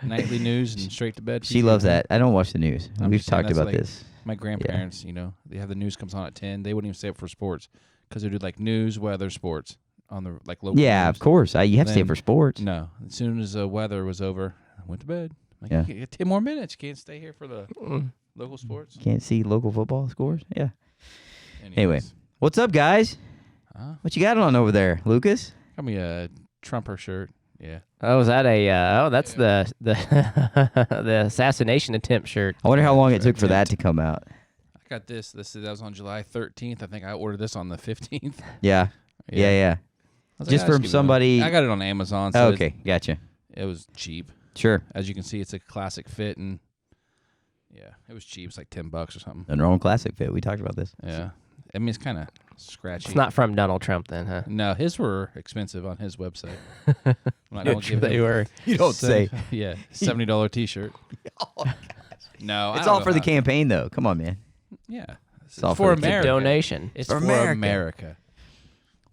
nightly news and straight to bed. She loves that. I don't watch the news. I'm We've just saying, talked that's about like this. My grandparents, they have the news comes on at 10. They wouldn't even stay up for sports because they do like news, weather, sports on the like local. Yeah, news. of course. You have to stay Then- for sports. No, as soon as the weather was over, I went to bed. Like, Yeah. you get 10 more minutes. You can't stay here for the local sports. Can't see local football scores. Yeah. Anyways. Anyway, what's up, guys? What you got on over there, Lucas? Got me a Trumper shirt. Yeah. Oh, is that that's the the assassination attempt shirt. I wonder how long it took for that to come out. I got this. That was on July 13th. I think I ordered this on the 15th. Yeah. Yeah. I was Just "Ah, from give it somebody. I got it on Amazon. So Okay, gotcha. It was cheap. Sure. As you can see, it's a classic fit, and yeah, it was cheap. It's like $10 or something. The normal classic fit. We talked about this. Yeah. I mean, it's kind of scratchy. It's not from Donald Trump, then, huh? No, his were expensive on his website. I'm not gonna give They him were. You don't say. Yeah, $70 T-shirt. No, It's all for the campaign, though. Come on, man. Yeah, It's all for for the America. Donation. It's For for America. America.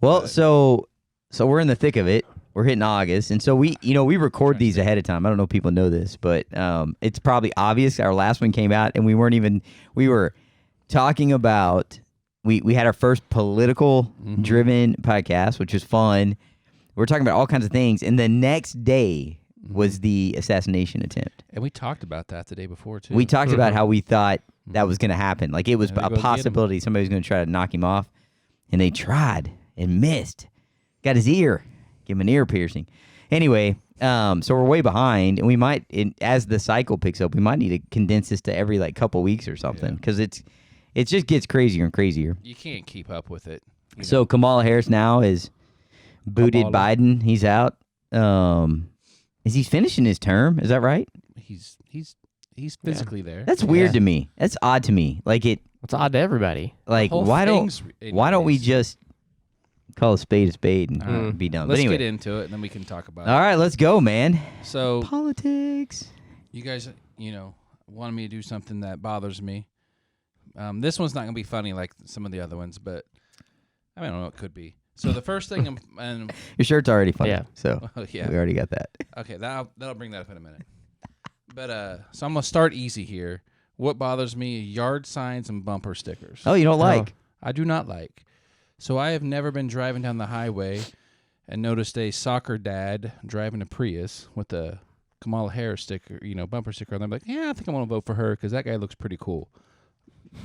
Well, so we're in the thick of it. We're hitting August, and so we record these ahead of time. I don't know if people know this, but it's probably obvious. Our last one came out, and we were talking about we had our first political driven podcast, which was fun. We're talking about all kinds of things, and the next day was the assassination attempt. And we talked about that the day before too. We talked about how we thought that was going to happen. Like it was Yeah, a they go get him. possibility somebody was going to try to knock him off, and they tried and missed. Got his ear. Give him an ear piercing. Anyway, so we're way behind, and we might, as the cycle picks up, we might need to condense this to every like couple weeks or something because it just gets crazier and crazier. You can't keep up with it. So Kamala Harris now is booted Kamala. Biden. He's out. Is he finishing his term? Is that right? He's physically there. That's weird Yeah. to me. That's odd to me. Like it. It's odd to everybody. Like whole why thing's- don't we anyways. just call a spade and All right. be done? Let's but anyway, get into it, and then we can talk about all right, let's go, man. it. So Politics. you guys, wanted me to do something that bothers me. This one's not gonna be funny like some of the other ones, but I don't know. It could be. So the first thing, and Your shirt's already funny. Yeah. So yeah, we already got that. okay, that'll bring that up in a minute. But so I'm gonna start easy here. What bothers me? Yard signs and bumper stickers. Oh, you don't like? I do not like. So I have never been driving down the highway and noticed a soccer dad driving a Prius with a Kamala Harris sticker, bumper sticker, and I'm like, yeah, I think I want to vote for her because that guy looks pretty cool.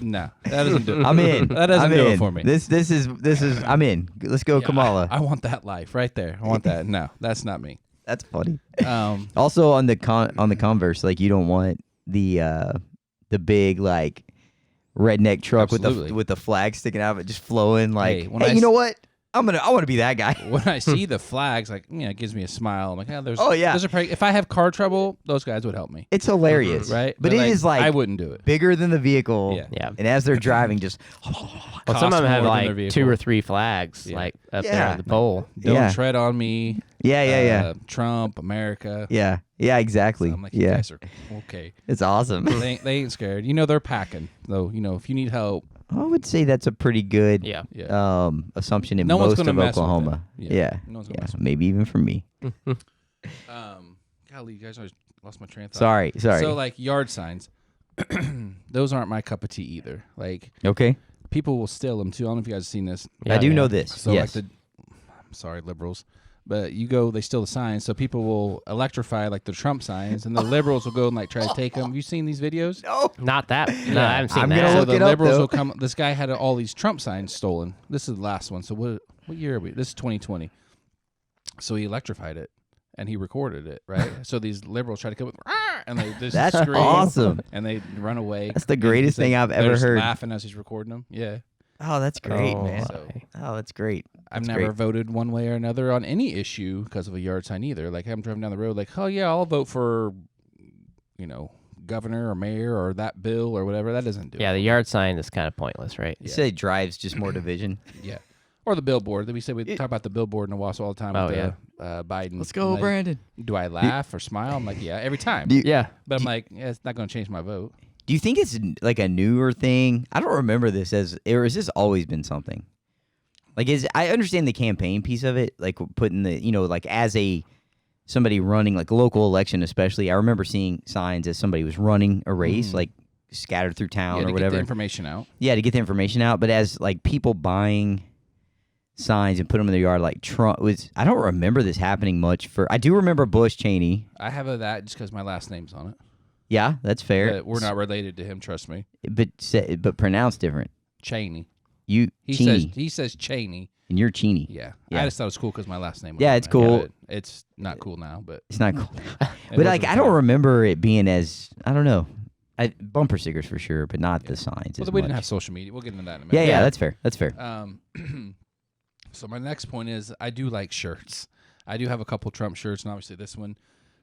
No, that doesn't do it. I'm in. That doesn't I'm do in. it for me. This is. I'm in. Let's go, Yeah, Kamala. I want that life right there. I want that. No, that's not me. That's funny. Um, Also on the Converse, like you don't want the big like redneck truck Absolutely. with the flag sticking out of it, just flowing like. Hey, Hey, when I you know what? I want to be that guy. when I see the flags, like, it gives me a smile. I'm like, there's. Oh, yeah. There's if I have car trouble, those guys would help me, It's hilarious, right? But it is like I wouldn't do it. bigger than the vehicle. Yeah. Yeah. And as they're driving, just Well, some of them have more than their like vehicle. 2 or 3 flags, Yeah. like up there Yeah. on the pole. Don't Yeah. tread on me. yeah. Trump, America. Yeah, exactly. So I'm like, you yeah, guys are okay. it's awesome. They ain't scared. They're packing. Though, if you need help, I would say that's a pretty good Yeah. assumption in No one's most gonna of mess with Oklahoma. them. Yeah. Yeah, No one's gonna yeah, mess with maybe even for me. golly, you guys always lost my train of thought. Sorry. So like yard signs, those aren't my cup of tea either. Like Okay, people will steal them too. I don't know if you guys have seen this. I do know this. So yes. I'm sorry, liberals, but they steal the signs. So people will electrify like the Trump signs, and the liberals will go and like try to take them. Have you seen these videos? No. Not that. No, I haven't seen I'm that. gonna So look the it up, liberals though. will come. This guy had all these Trump signs stolen. This is the last one. So what year are we? This is 2020. So he electrified it and he recorded it, right? So these liberals try to come with, "Rah!" and they just That's scream awesome. and they run away. That's the And greatest he's, thing I've they're ever just heard. laughing as he's recording them. Yeah. Oh, that's great, Oh, man. So- Oh, that's great. I've That's never great. voted one way or another on any issue because of a yard sign either. Like I'm driving down the road, like, oh yeah, I'll vote for, governor or mayor or that bill or whatever. That doesn't do Yeah, it. the yard sign is kind of pointless, right? You say it drives just more division. Yeah. Or the billboard. We talk about the billboard in Owasso all the time Oh, with Biden. Let's go, Like, Brandon. Do I laugh or smile? I'm like, yeah, every time. Do you- Yeah. But I'm like, yeah, it's not going to change my vote. Do you think it's like a newer thing? I don't remember this or has this always been something? Like, I understand the campaign piece of it, like putting the, like as a somebody running, like a local election especially. I remember seeing signs as somebody was running a race, like scattered through town Yeah, or to whatever. get the information out. Yeah, to get the information out. But as like people buying signs and put them in their yard, like Trump was. I don't remember this happening much. I do remember Bush Cheney. I have that just because my last name's on it. Yeah, that's fair. But we're not related to him. Trust me. But pronounced different. Cheney. You Cheney, He says Cheney. and you're Cheney. Yeah. Yeah. I just thought it was cool because my last name. Was Yeah, on it's it. cool. But it's not cool now, but It's not cool. it But like, was I don't remember it being as, I don't know, bumper stickers for sure, but not the signs. Well, as we didn't much. have social media. We'll get into that in a Yeah, minute. yeah, that's fair. That's fair. So my next point is I do like shirts. I do have a couple Trump shirts, and obviously this one,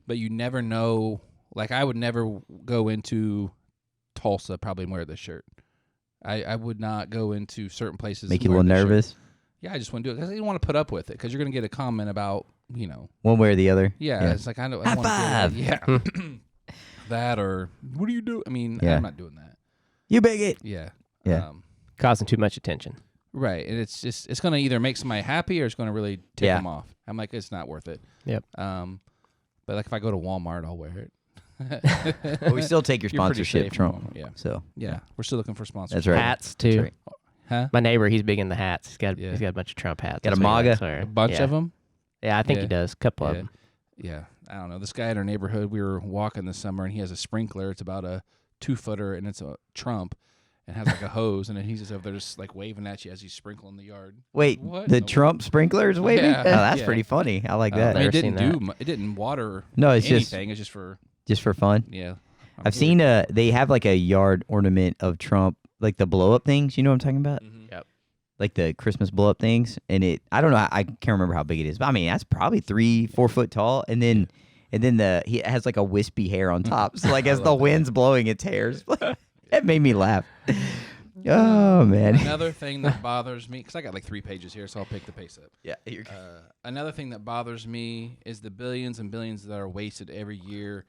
but you never know. Like, I would never go into Tulsa probably and wear this shirt. I would not go into certain places. Make and you a little wear this shirt. nervous, Yeah, I just want to do it because I didn't want to put up with it because you're going to get a comment about, one way or the other. yeah. It's like I don't. High I wanna five. feel like, yeah, that or what do you do? I mean, Yeah. I'm not doing that. You bigot. Yeah, Yeah. Causing too much attention. Right, and it's going to either make somebody happy or it's going to really tick Yeah. them off. I'm like, it's not worth it. Yep. But like if I go to Walmart, I'll wear it. But we still take your You're pretty sponsorship, safe in Trump. Walmart, yeah. So Yeah, we're still looking for sponsors. that's right. Hats too. That's right. Huh? My neighbor, he's big into hats. He's got Yeah. a bunch of Trump hats. Got a That's what he MAGA? likes wearing. A bunch Yeah. of them. Yeah, I think Yeah. he does. A couple of Yeah. them. Yeah, I don't know. This guy in our neighborhood, we were walking this summer, and he has a sprinkler. It's about a 2-footer, and it's a Trump, and has like a hose, and then he's just over there just like waving at you as he's sprinkling the yard. Wait, What? the No. Trump sprinklers waving? Yeah. Oh, that's Yeah. pretty funny. I like I that. mean, it Never didn't seen do. It didn't water. No, it's just anything. It's just for for fun. yeah. I've seen they have like a yard ornament of Trump, like the blow up things. You know what I'm talking about? Mhm. Yep. Like the Christmas blow up things. And I don't know, I can't remember how big it is, but I mean that's probably 3-4 foot tall. And then he has like a wispy hair on top. So like as the wind's blowing, its hairs. It made me laugh. Oh man. Another thing that bothers me, because I got like 3 pages here, so I'll pick the pace up. Yeah, you're Another thing that bothers me is the billions and billions that are wasted every year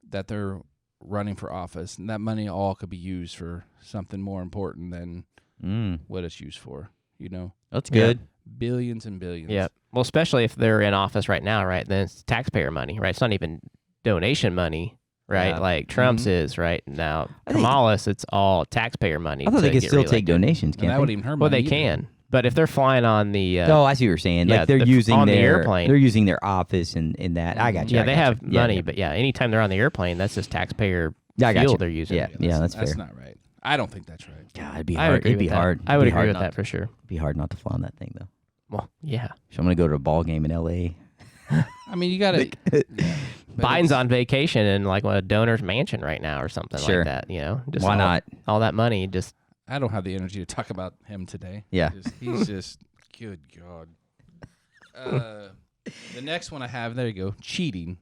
that they're running for office. And that money all could be used for something more important than what it's used for, That's good. Billions and billions. Yeah. Well, especially if they're in office right now, right? Then it's taxpayer money, right? It's not even donation money, right? Yeah. Like Trump's is right now. I think- Kamala's, it's all taxpayer money. I thought to they could get still take reelected. donations, And can't that they? wouldn't even hurt Well, money they either. can, but if they're flying on the Oh, I see what you're saying. yeah, Like they're using on the their airplane. They're using their office and in that. I got you. yeah, I they got you. have Yeah, money, yeah. but yeah, anytime they're on the airplane, that's just taxpayer Yeah, I got fuel you. they're using. Yeah, that's fair. That's not right. I don't think that's right. God, it'd be I would hard. agree It'd be with that. hard. I would It'd be agree hard with not- that for sure. It'd be hard not to fly on that thing though. Well, yeah. So I'm gonna go to a ball game in L.A. I mean, you got to. Biden's on vacation in like a donor's mansion right now or something Sure. like that. Just Why all, not? all that money just I don't have the energy to talk about him today. Yeah. He's just good God. The next one I have, there you go, cheating.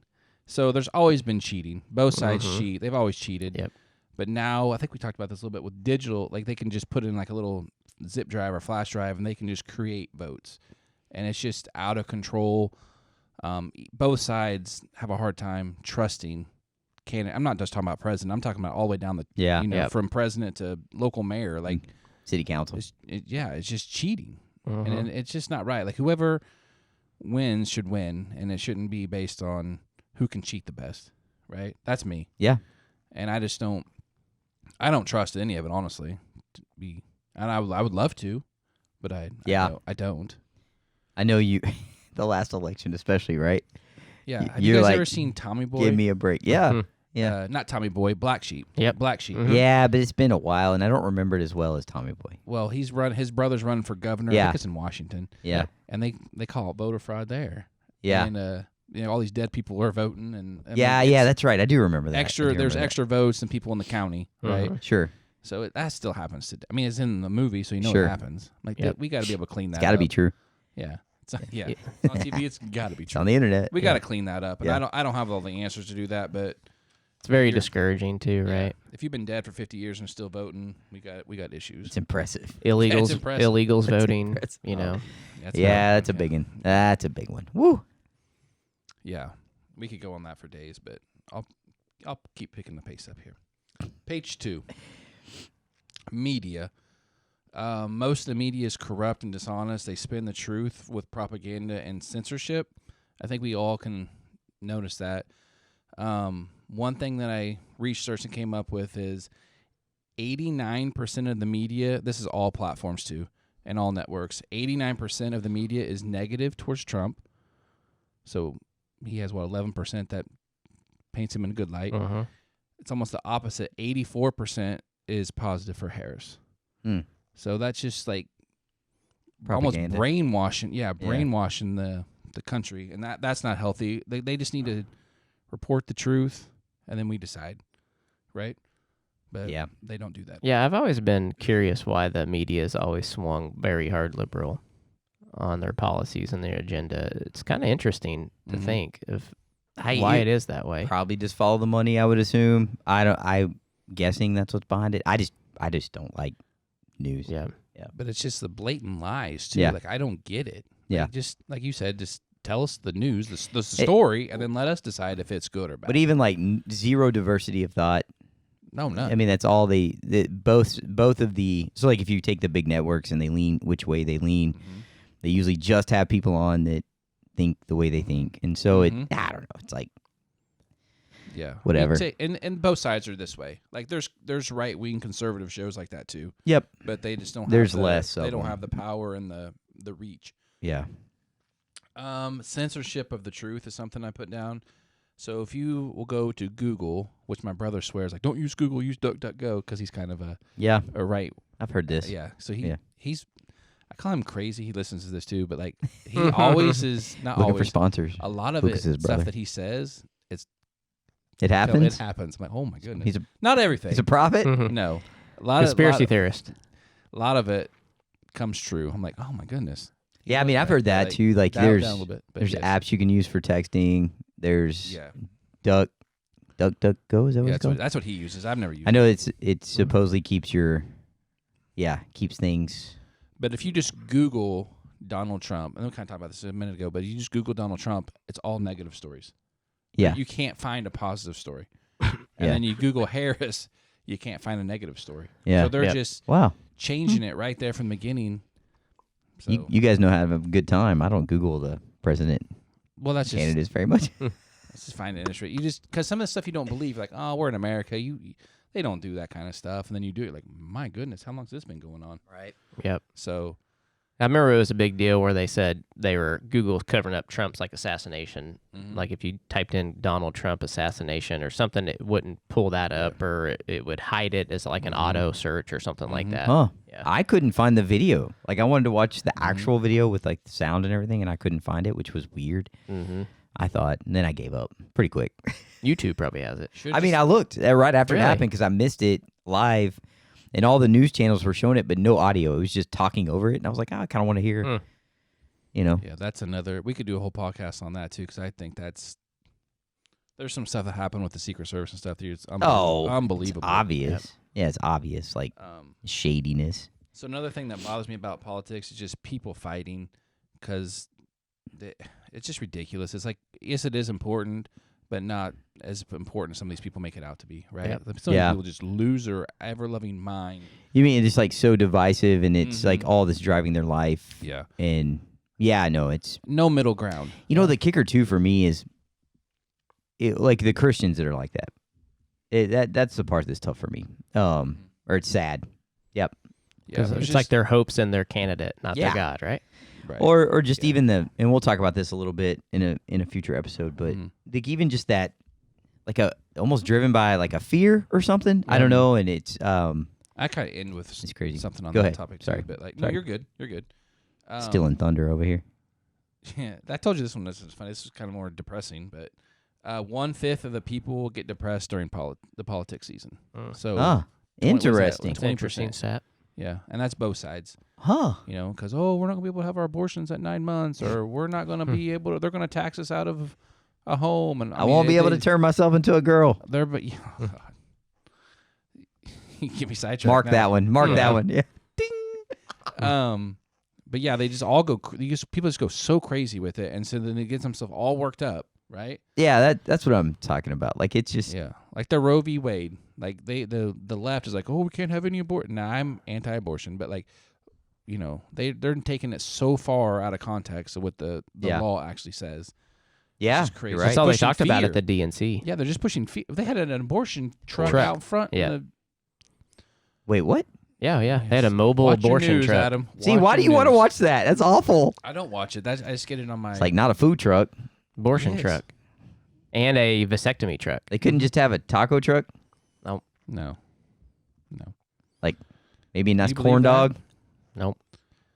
So there's always been cheating. Both sides cheat. They've always cheated. Yep. But now I think we talked about this a little bit with digital. Like they can just put in like a little zip drive or flash drive, and they can just create votes, and it's just out of control. Both sides have a hard time trusting candidate. I'm not just talking about president. I'm talking about all the way down the Yeah. Yep. from president to local mayor. Like City council. it's just cheating, and it's just not right. Like whoever wins should win, and it shouldn't be based on who can cheat the best. Right? That's me. Yeah. And I just don't. I don't trust any of it, honestly. And I would love to, but I don't. I know you. The last election, especially, right? Yeah. Have you're you guys like, ever seen Tommy Boy? Give me a break. Yeah. Yeah. Not Tommy Boy, Black Sheep. Yep. Black Sheep. Yeah, but it's been a while, and I don't remember it as well as Tommy Boy. Well, his brother's running for governor. I Yeah. think it's in Washington. Yeah. And they call it voter fraud there. Yeah. And all these dead people are voting, and I mean, Yeah, it's that's right. I do remember that. I Extra, do there's remember that. extra votes than people in the county, right? Sure. So that still happens today. I mean, it's in the movie, so you know Sure. it happens. Like Yep. we got to be able to clean that. It's got to up. be true. Yeah. It's on TV. It's got to be It's true. on the internet. We got to clean that up, and Yeah. I don't have all the answers to do that, but It's very discouraging too, yeah, right? if you've been dead for 50 years and still voting, we got issues. It's impressive. Illegals, impressive. illegals voting. impressive. That's Yeah, not- that's a big one. That's a big one. Woo. Yeah, we could go on that for days, but I'll keep picking the pace up here. Page 2. Media. Most of the media is corrupt and dishonest. They spin the truth with propaganda and censorship. I think we all can noticed that. One thing that I researched and came up with is 89% of the media, this is all platforms too, and all networks, 89% of the media is negative towards Trump. So he has, 11% that paints him in a good light. Uh-huh. It's almost the opposite. 84% is positive for Harris. So that's just like Propaganda. almost brainwashing. Yeah, brainwashing the country. And that's not healthy. They just need to report the truth, and then we decide, right? But they don't do that. Yeah, I've always been curious why the media has always swung very hard liberal on their policies and their agenda. It's kind of interesting to think of why it is that way. Probably just follow the money, I would assume. I'm guessing that's what's behind it. I just don't like news. Yeah. But it's just the blatant lies too. Yeah. Like, I don't get it. Yeah. Like, just like you said, just tell us the news, the story, and then let us decide if it's good or bad. But even like zero diversity of thought. No, none. I mean, that's all both of the. So like, if you take the big networks and they lean which way they lean, they usually just have people on that think the way they think, and so I don't know. It's like, yeah, whatever. And both sides are this way. Like, there's right wing conservative shows like that too. Yep. But they just don't. There's have less. They don't them. have the power and the reach. Yeah. Censorship of the truth is something I put down. So if you will go to Google, which my brother swears, like, don't use Google, use DuckDuckGo, because he's kind of a right. I've heard this. Yeah. So he's. I call him crazy. He listens to this too, but like, he always is not Looking always for sponsors. A lot of Lucas' stuff brother. that he says, It happens. It happens. I'm like, oh my goodness. He's not everything. He's a prophet. No, a lot Conspiracy of theorist. A lot of it comes true. I'm like, oh my goodness. Yeah, I mean, I've heard that like, too. Like, dial it there's down a little bit, but there's yes. apps you can use for texting. There's Yeah. DuckDuckGo. Is that what Yeah, it's called? that's what he uses. I've never used I know it supposedly keeps keeps things. But if you just Google Donald Trump, and we kind of talked about this a minute ago, but you just Google Donald Trump, it's all negative stories. Yeah. You can't find a positive story. And then you Google Harris, you can't find a negative story. Yeah. So they're just Wow. changing it right there from the beginning. So, You guys know how to have a good time. I don't Google the president well, that's just candidates very much. let's just find it interesting. You just because some of the stuff you don't believe, like, oh, we're in America. They don't do that kind of stuff, and then you do it. Like, my goodness, how long's this been going on? Right. Yep. So, I remember it was a big deal where they said Google was covering up Trump's like assassination. Like if you typed in Donald Trump assassination or something, it wouldn't pull that up, or it would hide it as like an auto search or something like that. Huh. Yeah. I couldn't find the video. Like, I wanted to watch the actual video with like the sound and everything, and I couldn't find it, which was weird. I thought, and then I gave up pretty quick. YouTube probably has it. I mean, I looked right after Really? it happened because I missed it live, and all the news channels were showing it, but no audio. It was just talking over it, and I was like, I kind of want to hear, yeah, that's another. We could do a whole podcast on that too, because I think there's some stuff that happened with the Secret Service and stuff. That it's unbelievable. It's obvious. Yeah, it's obvious, like shadiness. So another thing that bothers me about politics is just people fighting, because it's just ridiculous. It's like, yes, it is important, but not as important as some of these people make it out to be, right? Yep. Some of these people just lose their ever-loving mind. You mean it's like so divisive, and it's like all this driving their life. Yeah. And yeah, no, it's no middle ground. You know, the kicker too for me is like the Christians that are like that. That's the part that's tough for me. Or it's sad. Yep. Yeah, Because it's like their hopes in their candidate, not their God, right? right. Or just even and we'll talk about this a little bit in a future episode, but like even just that, like almost driven by like a fear or something. I don't know, and it's I kind of end with it's crazy. something on Go that ahead. topic too. Sorry. But like, Sorry. no, you're good. Still in thunder over here. Yeah, I told you this one. This is funny. This is kind of more depressing, but 1/5 of the people get depressed during the politics season. So Interesting. It's an interesting stat. Yeah, and that's both sides. Huh. You know, because we're not gonna be able to have our abortions at 9 months, or we're not gonna be able to. They're gonna tax us out of a home, and I won't be able to turn myself into a girl. They're but you get me sidetracked. Mark now. that one. Mark that one. Yeah. But yeah, they just all go. People just go so crazy with it, and so then it gets themselves all worked up, right? Yeah, that's what I'm talking about. Like it's just like the Roe v. Wade. Like the left is like, oh, we can't have any abortion. Now I'm anti-abortion, but like, you know, they're taking it so far out of context of what the law actually says. Yeah, It's just crazy. you're That's right. all they Pushing talked about fear. at the DNC. Yeah, they're just pushing fear. They had an abortion truck Truck. out front. Yeah. Wait, what? Yeah. They had a mobile Watch your abortion news, truck. Adam. See, Watch why do your you want to news. watch that? That's awful. I don't watch it. I just get it on my. It's like not a food truck. Abortion Yes. truck. And a vasectomy truck. They couldn't just have a taco truck? no. Like maybe a nice You believe corn that? dog? Nope.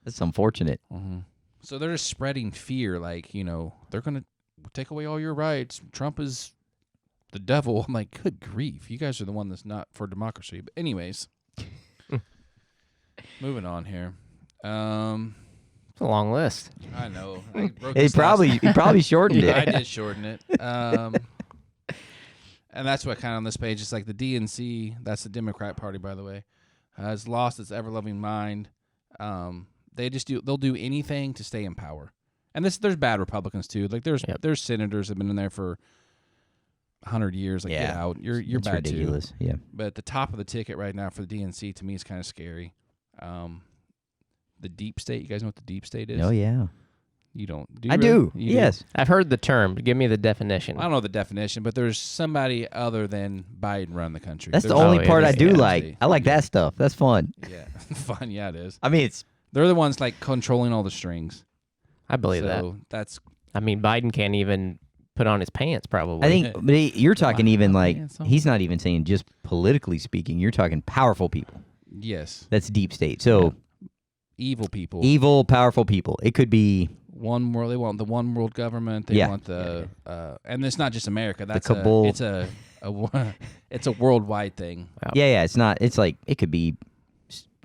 That's unfortunate. Mm-hmm. So they're just spreading fear, like, they're going to take away all your rights. Trump is the devil. I'm like, good grief. You guys are the one that's not for democracy. But anyways, moving on here. It's a long list. I know. I wrote He this last- probably shortened it. I did shorten it. And that's what kind of on this page, it's like the DNC, that's the Democrat Party, by the way, has lost its ever-loving mind. They'll do anything to stay in power. And there's bad Republicans too. Like there's senators that have been in there for 100 years. Like, get out. You're It's bad ridiculous. too. Yeah. But at the top of the ticket right now for the DNC, to me, is kind of scary. The deep state. You guys know what the deep state is? Oh yeah. You don't. Do you I really? do. You Yes. I've heard the term. Give me the definition. I don't know the definition, but there's somebody other than Biden running the country. That's the There's only yeah, part it I is, do yeah. like. I like that stuff. That's fun. Yeah, fun. Yeah, it is. I mean, it's They're the ones like controlling all the strings. I believe that. So that's I mean, Biden can't even put on his pants, probably. I think but you're talking Wow, even like man, so- he's not even saying just politically speaking. You're talking powerful people. yes, That's deep state. So evil people. evil, powerful people. It could be One world. They want the one world government. They Yeah. want the and it's not just America. That's cabal. it's a it's a worldwide thing. yeah. It's not. It's like it could be.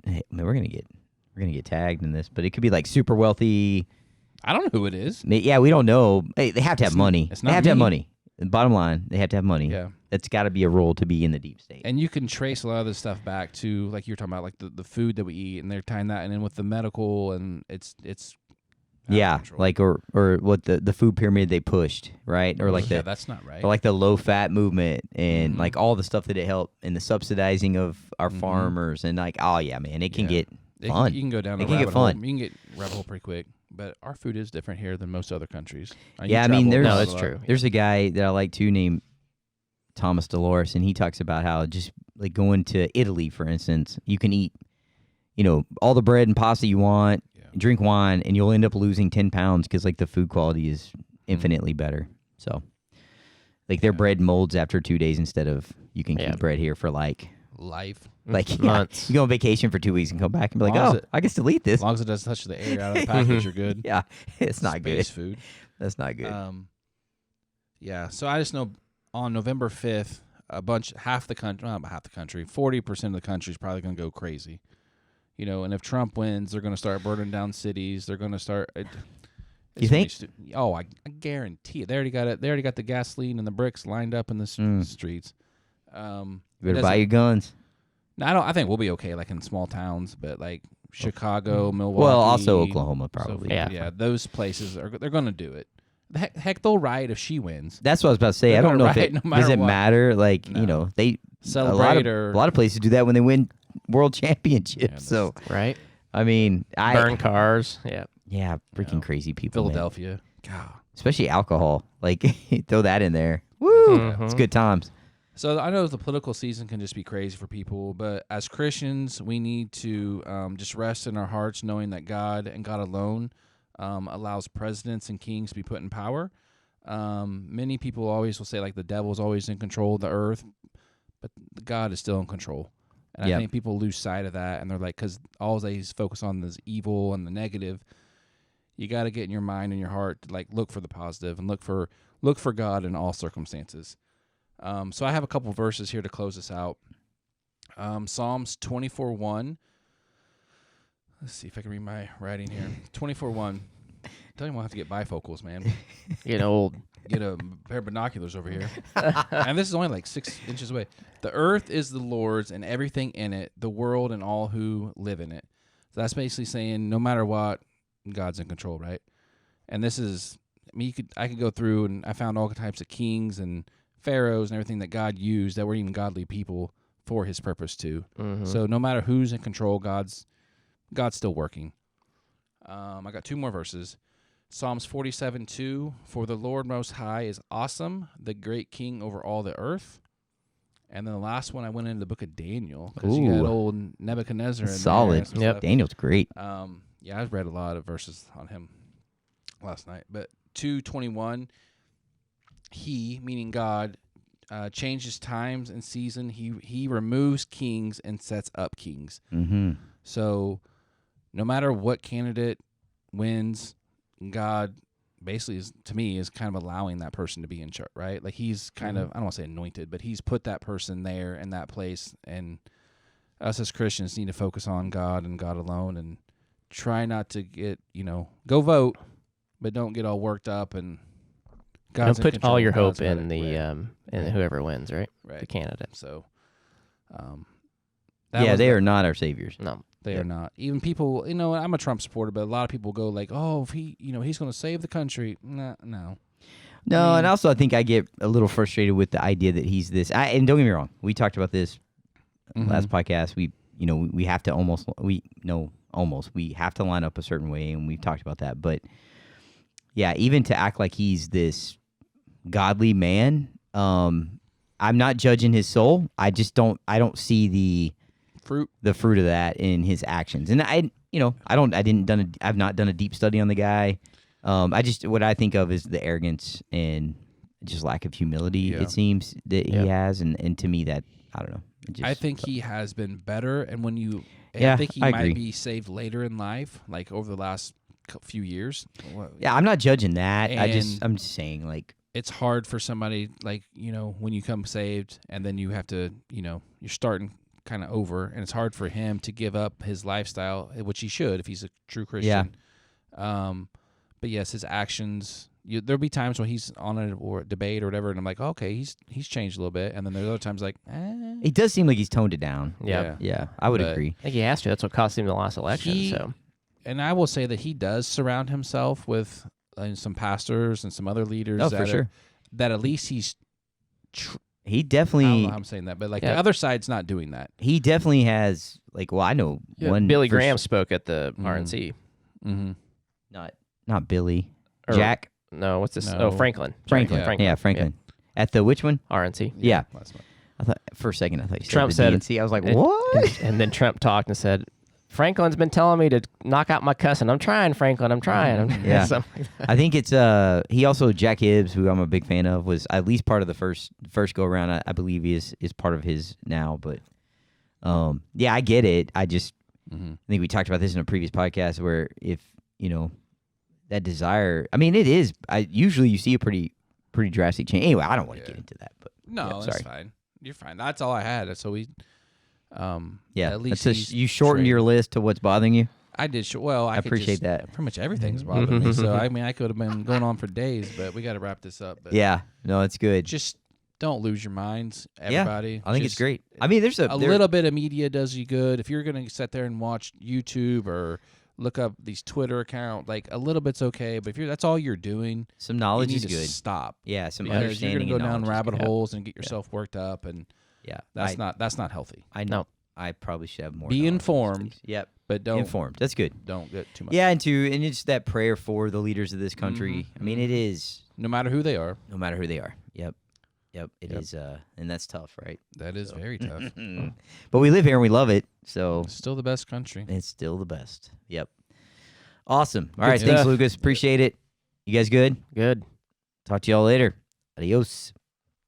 I mean, we're gonna get tagged in this, but it could be like super wealthy. I don't know who it is. Yeah, we don't know. Hey, they have to have money. it's They not have to have me. money. The bottom line, they have to have money. Yeah. That's got to be a role to be in the deep state. And you can trace a lot of this stuff back to, like you were talking about, like the food that we eat, and they're tying that, and then with the medical, and it's out of Yeah, control. like or what the food pyramid they pushed, right? Or like yeah, the that's not right. or like the low fat movement and Mhm. like all the stuff that it helped in the subsidizing of our farmers and like oh yeah, man, it can Yeah. get fun. You can go down. It a can get rabbit hole. fun. You can get rabbit hole pretty quick. But our food is different here than most other countries. You Yeah, I mean, travel there's- abroad No, a it's lot. true. There's a guy that I like too named Thomas Dolores, and he talks about how just like going to Italy, for instance, you can eat, all the bread and pasta you want, Yeah. drink wine, and you'll end up losing 10 pounds because like the food quality is infinitely better. So, like their bread molds after 2 days instead of you can Yeah. keep bread here for like Life. yeah, Months. you go on vacation for 2 weeks and come back and be like, Long as oh, it- I can still eat this. As long as it doesn't touch the air out of the package, you're good. Yeah, it's not Space good. food. That's not good. Yeah. So I just know on November 5th, half the country, 40% of the country is probably going to go crazy. And if Trump wins, they're going to start burning down cities. They're going to start. You think? I guarantee it. They already got it. They already got the gasoline and the bricks lined up in the streets. You better buy your guns. No, I think we'll be okay, like in small towns, but like Chicago, Milwaukee. Well, also Oklahoma, probably. Yeah, those places they're going to do it. Heck, they'll riot if she wins. That's what I was about to say. They're I don't know gonna if it riot no matter does it what. matter. Like No. they Celebrate a lot of places do that when they win world championships. that's- So right? I mean, Burn cars. Yeah. yeah, freaking crazy people. man. Philadelphia. God. Especially alcohol. Like throw that in there. Woo! Mhm. It's good times. So I know the political season can just be crazy for people, but as Christians, we need to just rest in our hearts, knowing that God and God alone allows presidents and kings to be put in power. Many people always will say like the devil's always in control of the earth, but God is still in control. And Yep. I think people lose sight of that, and they're like, because all they focus on is evil and the negative. You got to get in your mind and your heart to like look for the positive and look for God in all circumstances. So I have a couple verses here to close this out. Psalms 24:1. Let's see if I can read my writing here. 24:1. Tell you, we'll have to get bifocals, man. Getting old. Get a pair of binoculars over here. And this is only like 6 inches away. The earth is the Lord's and everything in it, the world and all who live in it. So that's basically saying no matter what, God's in control, right? And this is, I mean, I could go through and I found all types of kings and pharaohs and everything that God used that were even godly people for his purpose too. Mhm. So no matter who's in control, God's still working. I got 2 more verses. Psalms 47:2, for the Lord Most High is awesome, the great King over all the earth. And then the last one, I went into the book of Daniel, because you got Ooh. old Nebuchadnezzar in there Solid. and some Yep. stuff. Daniel's great. Yeah, I've read a lot of verses on him last night. But 2:21, he, meaning God, changes times and season. He removes kings and sets up kings. Mm-hmm. So no matter what candidate wins, God basically is, to me, is kind of allowing that person to be in charge, right? Like he's kind of, I don't want to say anointed, but he's put that person there in that place. And us as Christians need to focus on God and God alone, and try not to get, go vote, but don't get all worked up and God's in Put control. all your God's hope got in it. the Right. in whoever wins, right? The Right. candidate. So, Yeah, they are not our saviors. No. They Yep. are not. Even people, I'm a Trump supporter, but a lot of people go like, "Oh, if he, he's going to save the country." No. No, I mean- and also I think I get a little frustrated with the idea that he's this. And don't get me wrong, we talked about this last podcast. We have to we have to line up a certain way, and we've talked about that. But yeah, even to act like he's this godly man, I'm not judging his soul. I don't see the fruit of that in his actions. And I've not done a deep study on the guy. What I think of is the arrogance and just lack of humility. Yeah. It seems that he Yep. has, and to me that I don't know. I think he has been better, and Yeah, I think he I might agree. be saved later in life, like over the last few years. Yeah, I'm not judging that. And I'm just saying like it's hard for somebody like when you come saved, and then you have to you're starting kind of over, and it's hard for him to give up his lifestyle, which he should if he's a true Christian. But yes, his actions. There'll be times when he's on a debate or whatever, and I'm like, okay, he's changed a little bit, and then there's other times like, it does seem like he's toned it down. Yeah. Yeah, I would But- agree. I think he has to. That's what cost him the last election. So And I will say that he does surround himself with some pastors and some other leaders. Oh, for sure. That at least he's. He I don't definitely know how I'm saying that, but like Yeah. the other side's not doing that. he definitely has I know one Billy for Graham s- spoke at the Mhm. RNC. Mm-hmm. not Billy. Or- Jack No, what's this? No. Oh, Franklin. Franklin. Yeah. Yeah, Franklin. At the which one? RNC. Yeah. Last one. I thought for a second I thought you said Trump the said- DNC. I was like, and- what? And then Trump talked and said, Franklin's been telling me to knock out my cussing. I'm trying, Franklin. I'm trying. Yeah. Something like that. I think it's he also Jack Hibbs, who I'm a big fan of, was at least part of the first go around. I believe he is part of his now, but yeah, I get it. I just Mm-hmm. I think we talked about this in a previous podcast where if that desire, I mean, it is. Usually you see a pretty drastic change. Anyway, I don't want to get into that, but No, yeah, that's sorry. fine. You're fine. That's all I had. So we. Yeah, At least you shortened your list to what's bothering you. I did. Well, I could appreciate just- that. Pretty much everything's bothering me. So I mean, I could have been going on for days, but we got to wrap this up. But Yeah, no, it's good. just don't lose your minds, Yeah, everybody. I think it's Just great. I mean, there's a little bit of media does you good. If you're gonna sit there and watch YouTube or look up these Twitter account, like a little bit's okay. But if that's all you're doing, some you knowledge need is to good. stop. Yeah, some Because you're understanding. gonna go and down knowledge is rabbit good. holes and get yourself worked up, and Yeah, that's not healthy. I know. I probably should have more. Be knowledge on those informed. things. Yep, But don't informed. That's good. don't get too much. Yeah, and it's that prayer for the leaders of this country. I mean, it is No matter who they are, no matter who they are. Yep, it is. And that's tough, right? that is very tough. But we live here and we love it, so Still the best country. it's still the best. Yep. Awesome. All right, Good thanks, stuff. Lucas. Appreciate it. You guys good? Good. Talk to y'all later. Adios.